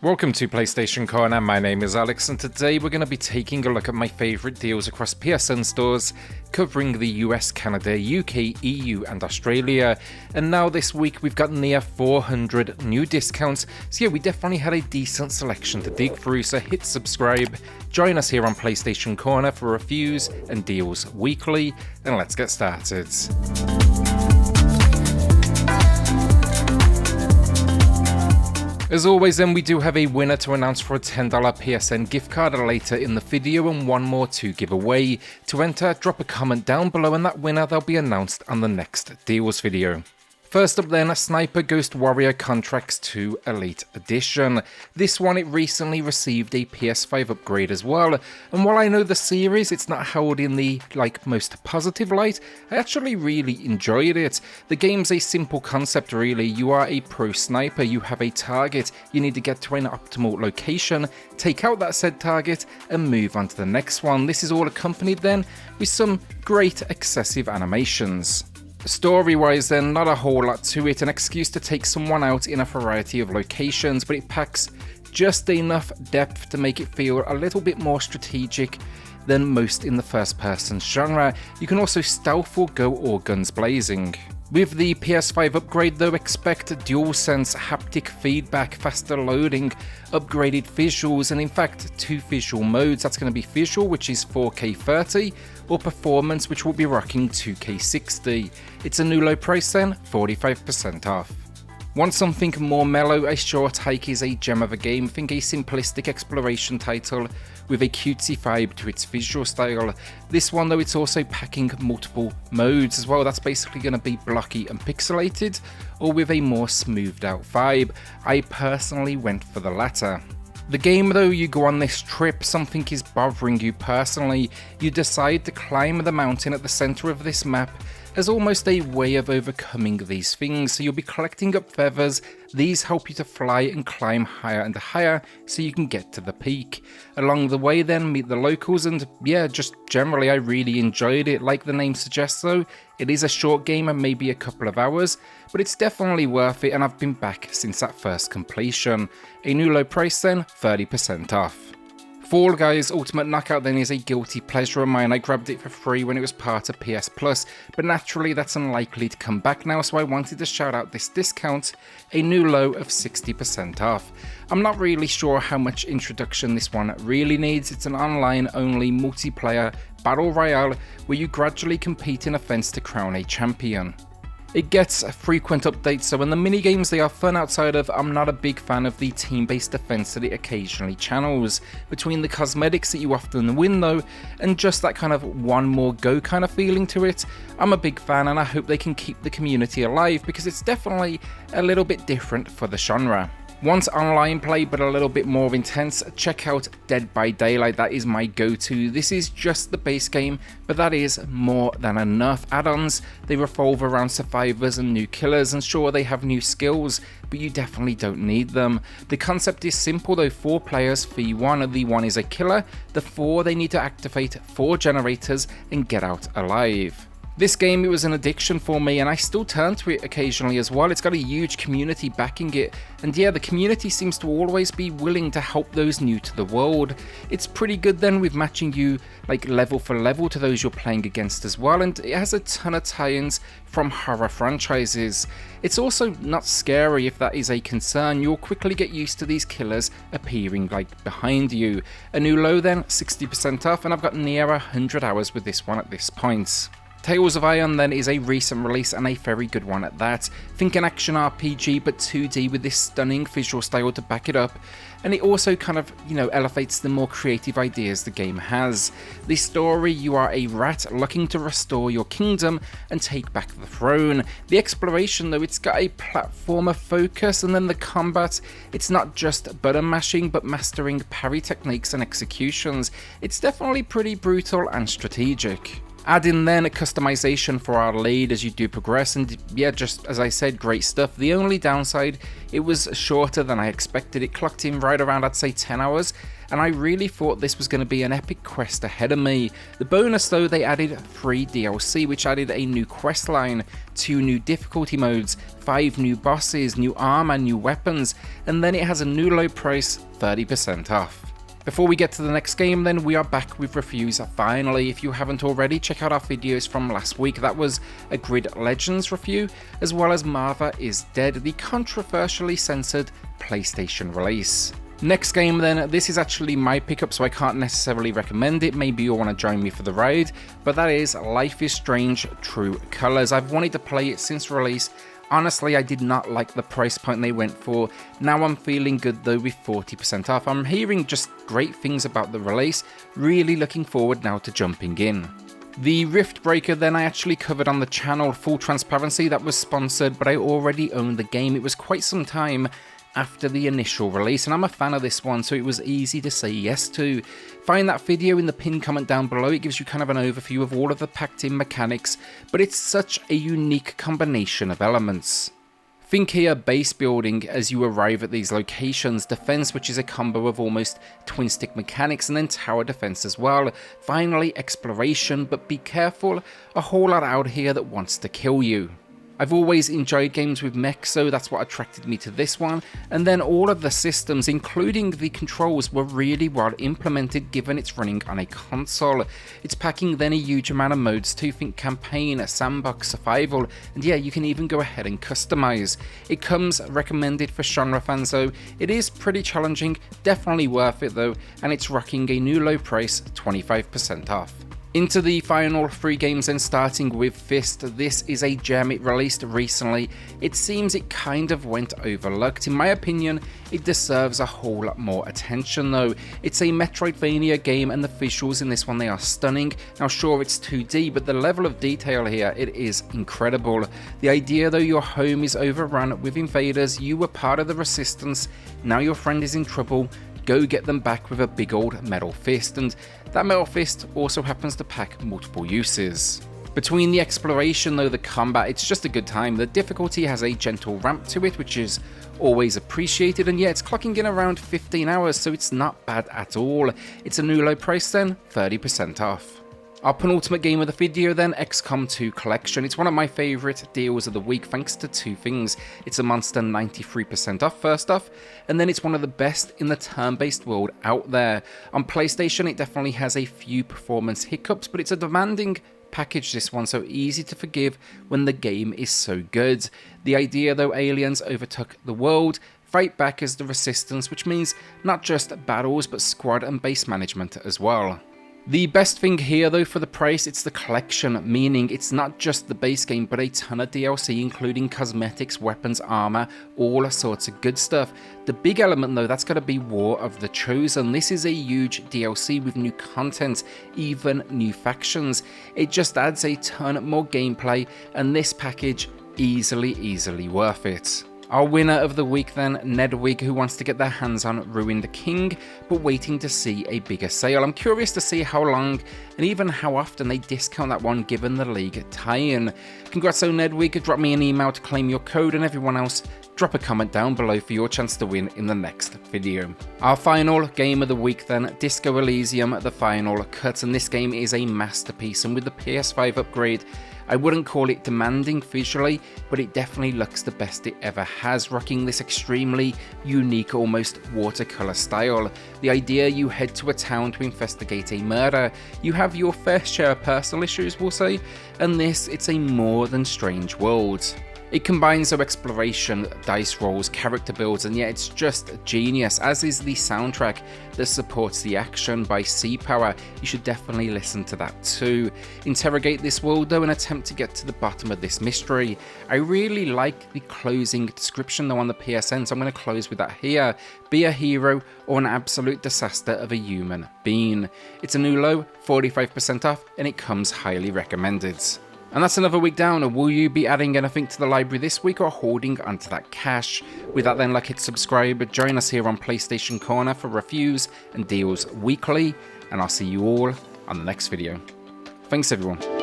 Welcome to PlayStation Corner, my name is Alex and today we're going to be taking a look at my favourite deals across PSN stores covering the US, Canada, UK, EU and Australia. And now this week we've got near 400 new discounts, so yeah, we definitely had a decent selection to dig through, so hit subscribe, join us here on PlayStation Corner for reviews and deals weekly, and let's get started. As always then, we do have a winner to announce for a $10 PSN gift card later in the video and one more to give away. To enter, drop a comment down below and that winner they'll be announced on the next deals video. First up then, Sniper Ghost Warrior Contracts 2 Elite Edition. This one, it recently received a PS5 upgrade as well, and while I know the series, it's not held in the most positive light, I actually really enjoyed it. The game's a simple concept really. You are a pro sniper, you have a target, you need to get to an optimal location, take out that said target, and move on to the next one. This is all accompanied then with some great excessive animations. Story-wise then, not a whole lot to it, an excuse to take someone out in a variety of locations, but it packs just enough depth to make it feel a little bit more strategic than most in the first-person genre. You can also stealth or go all guns blazing. With the PS5 upgrade though, expect DualSense haptic feedback, faster loading, upgraded visuals, and in fact 2 visual modes. That's going to be visual, which is 4K 30, or performance, which will be rocking 2K 60. It's a new low price then, 45% off. Want something more mellow? A Short Hike is a gem of a game. Think a simplistic exploration title with a cutesy vibe to its visual style. This one though, it's also packing multiple modes as well. That's basically going to be blocky and pixelated, or with a more smoothed out vibe. I personally went for the latter. The game though, you go on this trip, something is bothering you personally. You decide to climb the mountain at the center of this map as almost a way of overcoming these things. So you'll be collecting up feathers. These help you to fly and climb higher and higher so you can get to the peak. Along the way then, meet the locals, and yeah, just generally I really enjoyed it. Like the name suggests though, it is a short game and maybe a couple of hours, but it's definitely worth it and I've been back since that first completion. A new low price then, 30% off. Fall Guys Ultimate Knockout then is a guilty pleasure of mine. I grabbed it for free when it was part of PS Plus, but naturally that's unlikely to come back now, so I wanted to shout out this discount, a new low of 60% off. I'm not really sure how much introduction this one really needs. It's an online only multiplayer battle royale where you gradually compete in events to crown a champion. It gets frequent updates, so when the minigames they are fun outside of, I'm not a big fan of the team-based defense that it occasionally channels. Between the cosmetics that you often win though, and just that kind of one more go kind of feeling to it, I'm a big fan and I hope they can keep the community alive because it's definitely a little bit different for the genre. Want online play but a little bit more intense? Check out Dead by Daylight, that is my go-to. This is just the base game, but that is more than enough. Add-ons, they revolve around survivors and new killers, and sure they have new skills, but you definitely don't need them. The concept is simple though, 4 players v 1, the 1 is a killer, the 4 they need to activate 4 generators and get out alive. This game, it was an addiction for me and I still turn to it occasionally as well. It's got a huge community backing it, and yeah, the community seems to always be willing to help those new to the world. It's pretty good then with matching you level for level to those you're playing against as well, and it has a ton of tie-ins from horror franchises. It's also not scary if that is a concern. You'll quickly get used to these killers appearing behind you. A new low then, 60% off, and I've got near 100 hours with this one at this point. Tales of Iron then is a recent release and a very good one at that. Think an action RPG but 2D with this stunning visual style to back it up, and it also kind of, elevates the more creative ideas the game has. The story, you are a rat looking to restore your kingdom and take back the throne. The exploration though, it's got a platformer focus, and then the combat, it's not just button mashing but mastering parry techniques and executions. It's definitely pretty brutal and strategic. Add in then a customization for our lead as you do progress, and yeah, just as I said, great stuff. The only downside, it was shorter than I expected. It clocked in right around, I'd say, 10 hours, and I really thought this was going to be an epic quest ahead of me. The bonus though, they added 3 DLC, which added a new quest line, 2 new difficulty modes, 5 new bosses, new armor, new weapons, and then it has a new low price, 30% off. Before we get to the next game then, we are back with reviews finally. If you haven't already, check out our videos from last week. That was a Grid Legends review, as well as Martha is Dead, the controversially censored PlayStation release. Next game then, this is actually my pickup, so I can't necessarily recommend it. Maybe you'll want to join me for the ride, but that is Life is Strange True Colors. I've wanted to play it since release. Honestly, I did not like the price point they went for. Now I'm feeling good though with 40% off. I'm hearing just great things about the release. Really looking forward now to jumping in. The Rift Breaker then I actually covered on the channel. Full transparency, that was sponsored, but I already owned the game. It was quite some time after the initial release, and I'm a fan of this one, so it was easy to say yes to. Find that video in the pinned comment down below. It gives you kind of an overview of all of the packed in mechanics, but it's such a unique combination of elements. Think here base building as you arrive at these locations, defense, which is a combo of almost twin stick mechanics, and then tower defense as well. Finally exploration, but be careful, a whole lot out here that wants to kill you. I've always enjoyed games with mech, so that's what attracted me to this one, and then all of the systems, including the controls, were really well implemented given it's running on a console. It's packing then a huge amount of modes too. Think campaign, sandbox, survival, and yeah, you can even go ahead and customize. It comes recommended for genre fans though. It is pretty challenging, definitely worth it though, and it's rocking a new low price, 25% off. Into the final 3 games then, starting with F.I.S.T. This is a gem, it released recently. It seems it kind of went overlooked. In my opinion, it deserves a whole lot more attention though. It's a Metroidvania game, and the visuals in this one, they are stunning. Now sure, it's 2D, but the level of detail here, it is incredible. The idea though, your home is overrun with invaders, you were part of the resistance, now your friend is in trouble, go get them back with a big old metal fist, and that metal fist also happens to pack multiple uses. Between the exploration though, the combat, it's just a good time. The difficulty has a gentle ramp to it, which is always appreciated, and yeah, it's clocking in around 15 hours, so it's not bad at all. It's a new low price then, 30% off. Our penultimate game of the video then, XCOM 2 Collection. It's one of my favourite deals of the week thanks to 2 things. It's a monster 93% off first off, and then it's one of the best in the turn-based world out there. On PlayStation it definitely has a few performance hiccups, but it's a demanding package this one, so easy to forgive when the game is so good. The idea though, aliens overtook the world, fight back as the resistance, which means not just battles but squad and base management as well. The best thing here though for the price, it's the collection, meaning it's not just the base game but a ton of DLC including cosmetics, weapons, armor, all sorts of good stuff. The big element though, that's got to be War of the Chosen. This is a huge DLC with new content, even new factions. It just adds a ton more gameplay, and this package easily worth it. Our winner of the week then, Nedwig, who wants to get their hands on Ruin the King, but waiting to see a bigger sale. I'm curious to see how long and even how often they discount that one given the League tie-in. Congrats on Nedwig, drop me an email to claim your code, and everyone else, drop a comment down below for your chance to win in the next video. Our final game of the week then, Disco Elysium, the final cut, and this game is a masterpiece, and with the PS5 upgrade, I wouldn't call it demanding visually, but it definitely looks the best it ever has, rocking this extremely unique, almost watercolor style. The idea, you head to a town to investigate a murder, you have your fair share of personal issues, we'll say, and this, it's a more than strange world. It combines their exploration, dice rolls, character builds, and yet it's just genius, as is the soundtrack that supports the action by Sea Power. You should definitely listen to that too. Interrogate this world though and attempt to get to the bottom of this mystery. I really like the closing description though on the PSN, so I'm going to close with that here. Be a hero or an absolute disaster of a human being. It's a new low, 45% off, and it comes highly recommended. And that's another week down. Will you be adding anything to the library this week or holding onto that cash? With that then, like, hit subscribe, join us here on PlayStation Corner for reviews and deals weekly, and I'll see you all on the next video. Thanks everyone.